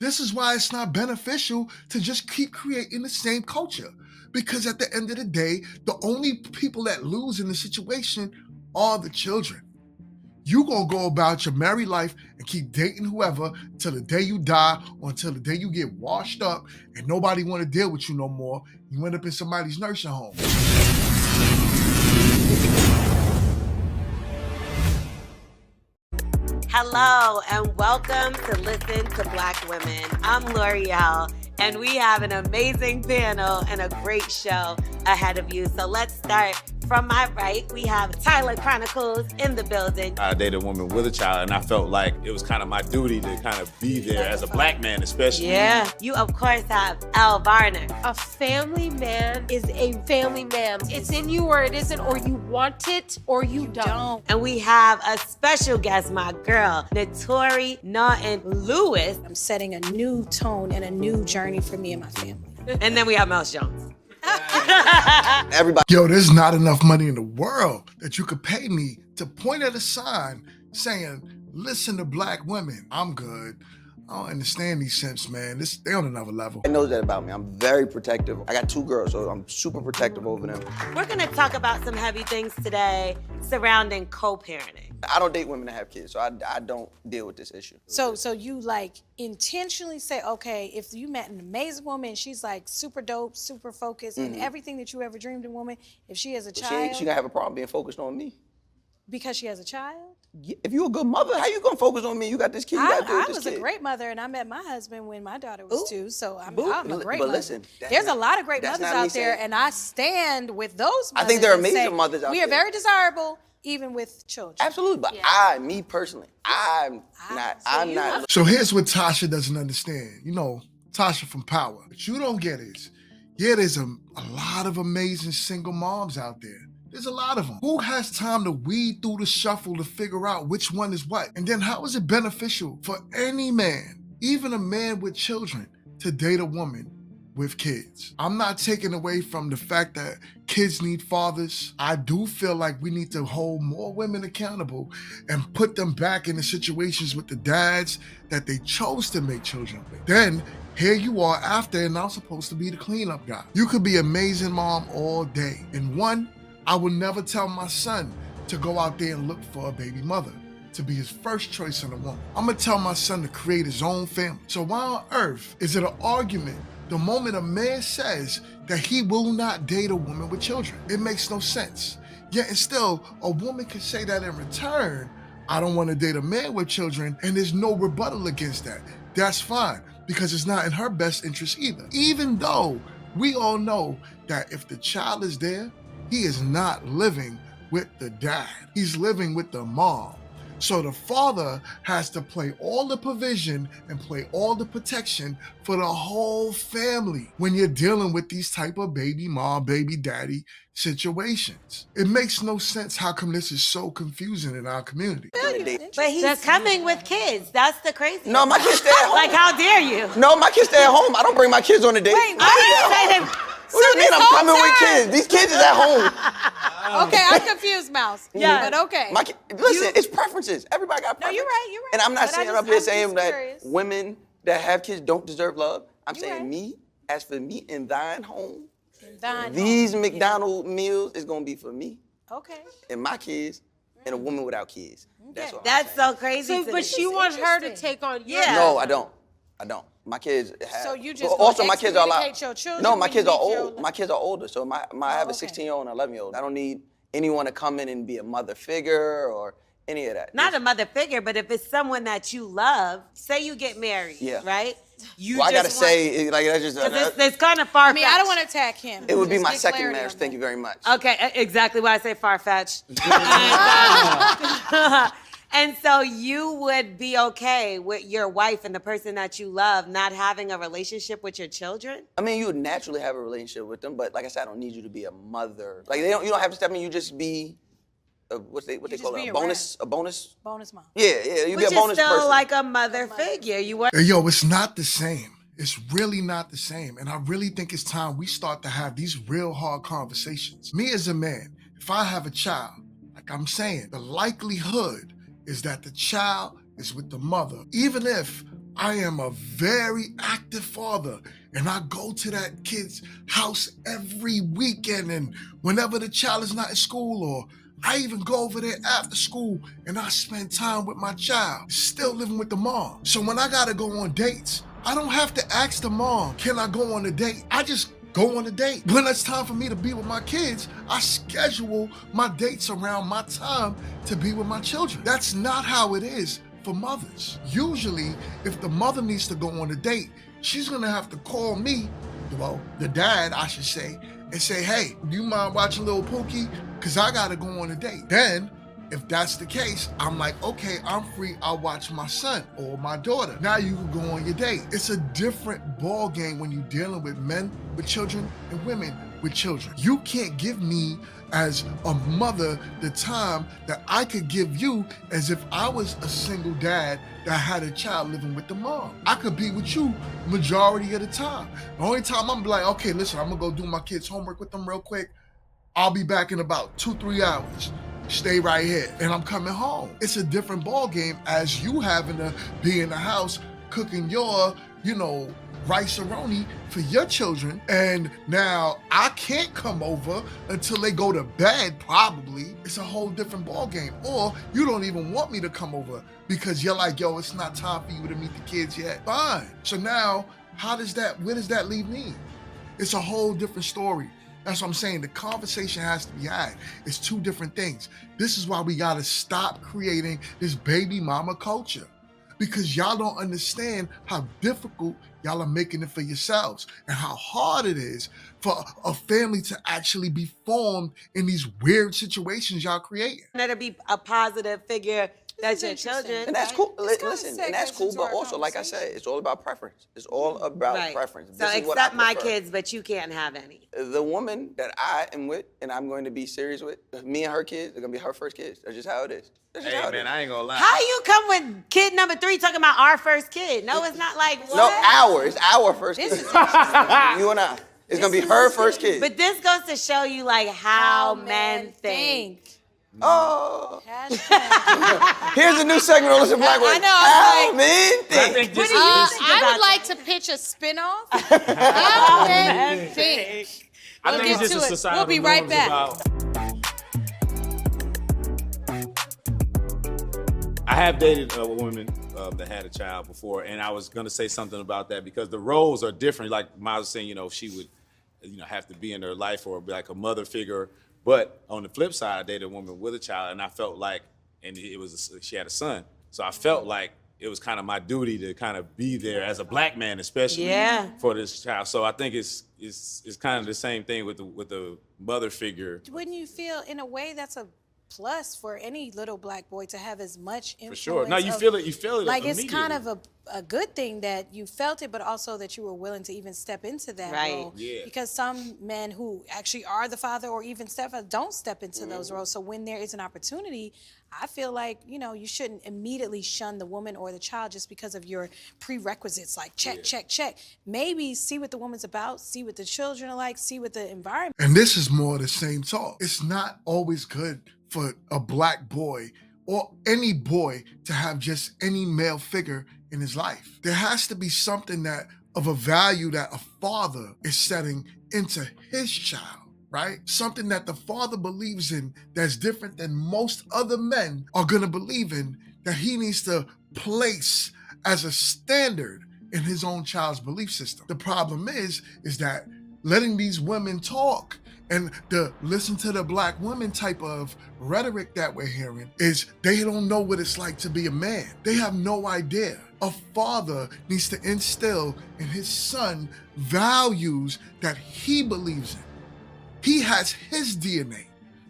This is why it's not beneficial to just keep creating the same culture. Because at the end of the day, the only people that lose in the situation are the children. You gonna go about your married life and keep dating whoever till the day you die or until the day you get washed up and nobody wanna deal with you no more. You end up in somebody's nursing home. Hello and welcome to Listen to Black Women. I'm L'Oreal and we have an amazing panel and a great show ahead of you. So let's start. From my right, we have Tyler Chronicles in the building. I dated a woman with a child, and I felt like it was kind of my duty to kind of be there as a black man, especially. Yeah. You, of course, have Al Varner. A family man is a family man. It's in you or it isn't, or you want it or you don't. And we have a special guest, my girl, Naturi Naughton Lewis. I'm setting a new tone and a new journey for me and my family. And then we have Mouse Jones. Everybody. Yo, there's not enough money in the world that you could pay me to point at a sign saying, listen to black women. I'm good. I don't understand these simps, man. They're on another level. They know that about me. I'm very protective. I got 2 girls, so I'm super protective over them. We're gonna talk about some heavy things today surrounding co-parenting. I don't date women that have kids, so I don't deal with this issue. So you like intentionally say, okay, if you met an amazing woman, she's like super dope, super focused, and everything that you ever dreamed of woman, if she has a child. She gonna have a problem being focused on me. Because she has a child? If you a good mother, how you gonna focus on me? You got this kid, you gotta deal with this kid. I was a great mother, and I met my husband when my daughter was 2, so I'm a great but mother. listen, there's a lot of great that's mothers not me out there, saying- and I stand with those mothers. I think there are and amazing say, mothers out we there. are very desirable, even with children. Absolutely, but me personally, I'm not. So here's what Tasha doesn't understand. You know, Tasha from Power. What you don't get is, there's a lot of amazing single moms out there. There's a lot of them. Who has time to weed through the shuffle to figure out which one is what? And then how is it beneficial for any man, even a man with children, to date a woman with kids? I'm not taking away from the fact that kids need fathers. I do feel like we need to hold more women accountable and put them back in the situations with the dads that they chose to make children with. Then here you are after, and I'm supposed to be the cleanup guy. You could be amazing mom all day. And one, I will never tell my son to go out there and look for a baby mother, to be his first choice in a woman. I'm gonna tell my son to create his own family. So why on earth is it an argument the moment a man says that he will not date a woman with children? It makes no sense. Yet and still, a woman can say that in return, I don't wanna date a man with children, and there's no rebuttal against that. That's fine, because it's not in her best interest either. Even though we all know that if the child is there, he is not living with the dad. He's living with the mom. So the father has to play all the provision and play all the protection for the whole family when you're dealing with these type of baby mom, baby daddy situations. It makes no sense how come this is so confusing in our community. But he's coming with kids. That's the crazy. No, my kids stay at home. Like, how dare you? No, my kids stay at home. I don't bring my kids on a date. Wait, I didn't say that. What do you mean I'm coming with kids? These kids is at home. Okay, I'm confused, Mouse. Yeah. But okay. Listen, it's preferences. Everybody got preferences. No, you're right. And I'm not But sitting I'm up here just saying that curious. women that have kids don't deserve love. I'm saying right. me, as for me in thine home, Thine these home. McDonald's meals is gonna be for me Okay. and my kids and a woman without kids. That's all. That's so crazy. So, to but me. you want her to interesting. take on your Yeah. No, I don't. My kids have. So you just also gonna my kids are excommunicate your children No, my when kids you are meet your- old. My kids are older. So I have a okay. 16-year-old and an 11-year-old. I don't need anyone to come in and be a mother figure or any of that. Not a mother figure, but if it's someone that you love, say you get married, Yeah. right? You Well, I gotta just say, like that's just. it's kind of far-fetched. I mean, I don't want to attack him. It would be Just my get second clarity marriage. on Thank that. you very much. Okay, exactly why I say far-fetched. And so you would be okay with your wife and the person that you love not having a relationship with your children? I mean, you would naturally have a relationship with them, but like I said, I don't need you to be a mother. Like you don't have to step in. You just be, what they just call be it, a around. bonus. Bonus mom. Yeah, you be Which a bonus is still person. like a mother figure. You were. Hey, yo, it's not the same. It's really not the same. And I really think it's time we start to have these real hard conversations. Me as a man, if I have a child, like I'm saying, the likelihood is that the child is with the mother. Even if I am a very active father, and I go to that kid's house every weekend, and whenever the child is not in school, or I even go over there after school and I spend time with my child, still living with the mom. So when I gotta go on dates, I don't have to ask the mom, can I go on a date? I just go on a date. When it's time for me to be with my kids, I schedule my dates around my time to be with my children. That's not how it is for mothers. Usually, if the mother needs to go on a date, she's gonna have to call me, well, the dad, I should say, and say, hey, do you mind watching Little Pookie? Because I gotta go on a date. Then, if that's the case, I'm like, okay, I'm free, I'll watch my son or my daughter. Now you can go on your date. It's a different ball game when you're dealing with men with children and women with children. You can't give me as a mother the time that I could give you as if I was a single dad that had a child living with the mom. I could be with you majority of the time. The only time I'm like, okay, listen, I'm gonna go do my kids' homework with them real quick. I'll be back in about 2-3 hours. Stay right here, and I'm coming home. It's a different ball game as you having to be in the house cooking your, rice-a-roni for your children, and now I can't come over until they go to bed, probably. It's a whole different ball game. Or you don't even want me to come over because you're like, yo, it's not time for you to meet the kids yet. Fine. So now, where does that leave me? It's a whole different story. That's what I'm saying. The conversation has to be had. It's two different things. This is why we gotta stop creating this baby mama culture, because y'all don't understand how difficult y'all are making it for yourselves and how hard it is for a family to actually be formed in these weird situations y'all creating. That'll be a positive figure. That's your children. And that's cool. It's kinda Listen, and that's cool, segues but into our also, like I said, conversation. it's all about preference. It's all about preference. So This is what I accept my prefer. kids, but you can't have any. The woman that I am with and I'm going to be serious with, me and her kids are gonna be her first kids. That's just how it is. That's just how Hey, it man, is. I ain't gonna lie. How you come with kid number 3 talking about our first kid? No, it's not like what? No, it's our first This kid. is You and I. It's gonna be her first kid. But this goes to show you like how men think. Oh, Hashtag. here's a new segment on Listen Black Women. I know, How I'm men I think. think this do you is. think I about would like to pitch a spinoff. How men think. I We'll think get it's just to a it. societal We'll be right norms back. I have dated a woman that had a child before, and I was gonna say something about that because the roles are different. Like Miles was saying, she would, have to be in her life or be like a mother figure. But on the flip side, I dated a woman with a child, and I felt like, and she had a son, so I felt like it was kind of my duty to kind of be there as a black man, especially for this child. So I think it's kind of the same thing with the mother figure. Wouldn't you feel, in a way, that's a plus for any little black boy to have as much influence? For sure. No, you of- feel it. You feel it. Like, it's kind immediately. of a good thing that you felt it, but also that you were willing to even step into that Right. role. Yeah. Because some men who actually are the father or even stepfather don't step into those roles. So when there is an opportunity, I feel like, you shouldn't immediately shun the woman or the child just because of your prerequisites, like check, check, check. Maybe see what the woman's about, see what the children are like, see what the environment. And this is more of the same talk. It's not always good for a black boy or any boy to have just any male figure in his life. There has to be something that of a value that a father is setting into his child, right? Something that the father believes in that's different than most other men are gonna believe in, that he needs to place as a standard in his own child's belief system. The problem is that letting these women talk and the listen to the black women type of rhetoric that we're hearing is they don't know what it's like to be a man. They have no idea. A father needs to instill in his son values that he believes in. He has his DNA,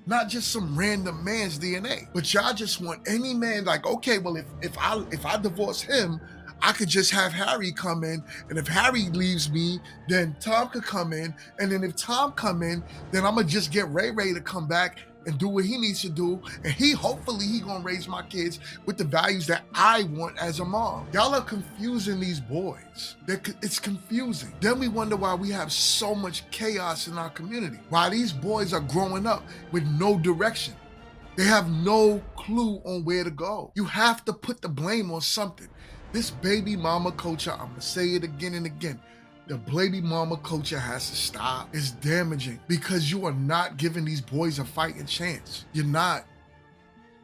not just some random man's DNA. But y'all just want any man like, okay, well, if I divorce him, I could just have Harry come in, and if Harry leaves me, then Tom could come in, and then if Tom come in, then I'm gonna just get Ray to come back and do what he needs to do, and hopefully he gonna raise my kids with the values that I want as a mom. Y'all are confusing these boys. It's confusing. Then we wonder why we have so much chaos in our community, why these boys are growing up with no direction. They have no clue on where to go. You have to put the blame on something. This baby mama culture, I'm gonna say it again and again. The baby mama culture has to stop. It's damaging because you are not giving these boys a fighting chance. You're not.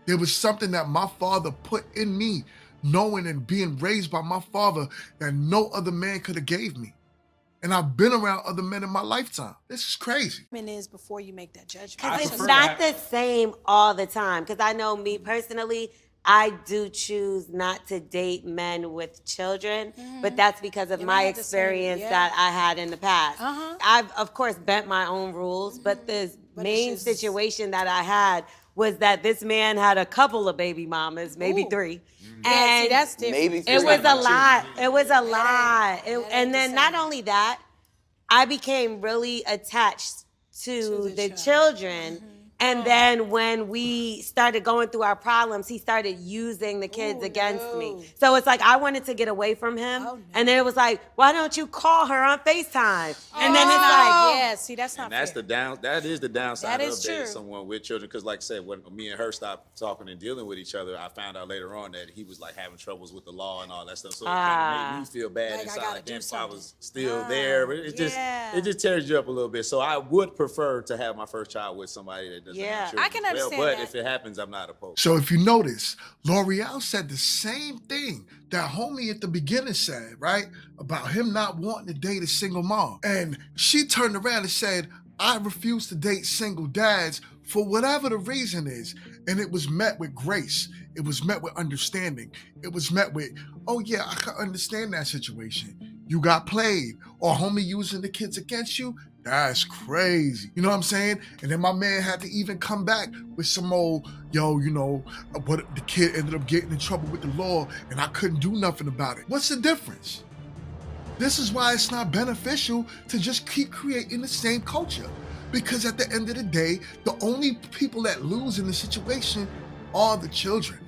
There was something that my father put in me, knowing and being raised by my father, that no other man could have gave me. And I've been around other men in my lifetime. This is crazy. Is before you make that judgment. Because it's not the same all the time. Because I know me personally, I do choose not to date men with children, but that's because of my experience that I had in the past. I've, of course, bent my own rules, but the main situation that I had was that this man had a couple of baby mamas, maybe 3. And that's different. Maybe it was a lot. It was a lot. And then not only that, I became really attached to the children. And then when we started going through our problems, he started using the kids against me. So it's like I wanted to get away from him. And then it was like, why don't you call her on FaceTime? And then it's like, yeah, see, that's not And fair. that is the downside That of is dating true. someone with children. Because like I said, when me and her stopped talking and dealing with each other, I found out later on that he was like having troubles with the law and all that stuff. So it kind of made me feel bad Like, I inside. gotta Like, do damn, if I something. was still there, but it just tears you up a little bit. So I would prefer to have my first child with somebody that doesn't have children. I can understand but that. if it happens, I'm not opposed. So if you notice, L'Oreal said the same thing that homie at the beginning said, right? About him not wanting to date a single mom. And she turned around and said, I refuse to date single dads for whatever the reason is. And it was met with grace. It was met with understanding. It was met with, oh yeah, I can understand that situation. You got played, or homie using the kids against you. That's crazy. You know what I'm saying? And then my man had to even come back with some old, what the kid ended up getting in trouble with the law and I couldn't do nothing about it. What's the difference? This is why it's not beneficial to just keep creating the same culture. Because at the end of the day, the only people that lose in the situation are the children.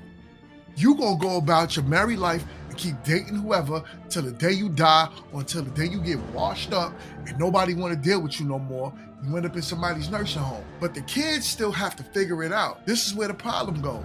You gonna go about your married life and keep dating whoever till the day you die or until the day you get washed up and nobody wanna deal with you no more. You end up in somebody's nursing home. But the kids still have to figure it out. This is where the problem goes.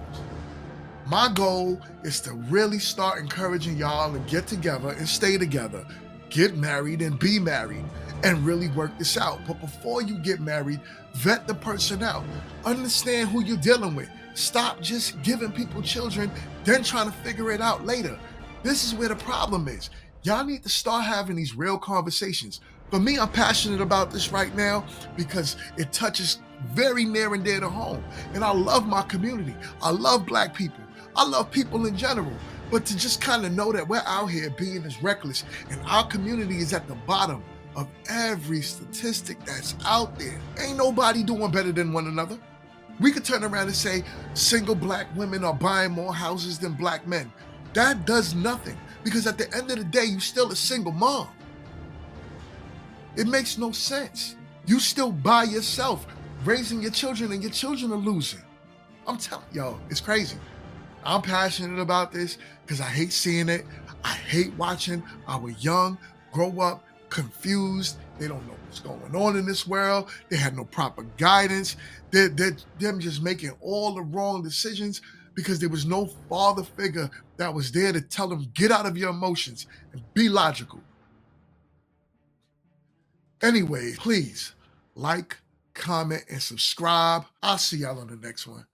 My goal is to really start encouraging y'all to get together and stay together. Get married and be married and really work this out. But before you get married, vet the person out. Understand who you're dealing with. Stop just giving people children, then trying to figure it out later. This is where the problem is. Y'all need to start having these real conversations. For me, I'm passionate about this right now because it touches very near and dear to home. And I love my community. I love Black people. I love people in general. But to just kind of know that we're out here being as reckless and our community is at the bottom of every statistic that's out there. Ain't nobody doing better than one another. We could turn around and say single Black women are buying more houses than Black men. That does nothing because at the end of the day, you're still a single mom. It makes no sense. You still by yourself, raising your children and your children are losing. I'm telling y'all, it's crazy. I'm passionate about this because I hate seeing it. I hate watching our young grow up confused. They don't know what's going on in this world. They had no proper guidance. They're them just making all the wrong decisions because there was no father figure that was there to tell them, get out of your emotions and be logical. Anyway, please like, comment, and subscribe. I'll see y'all on the next one.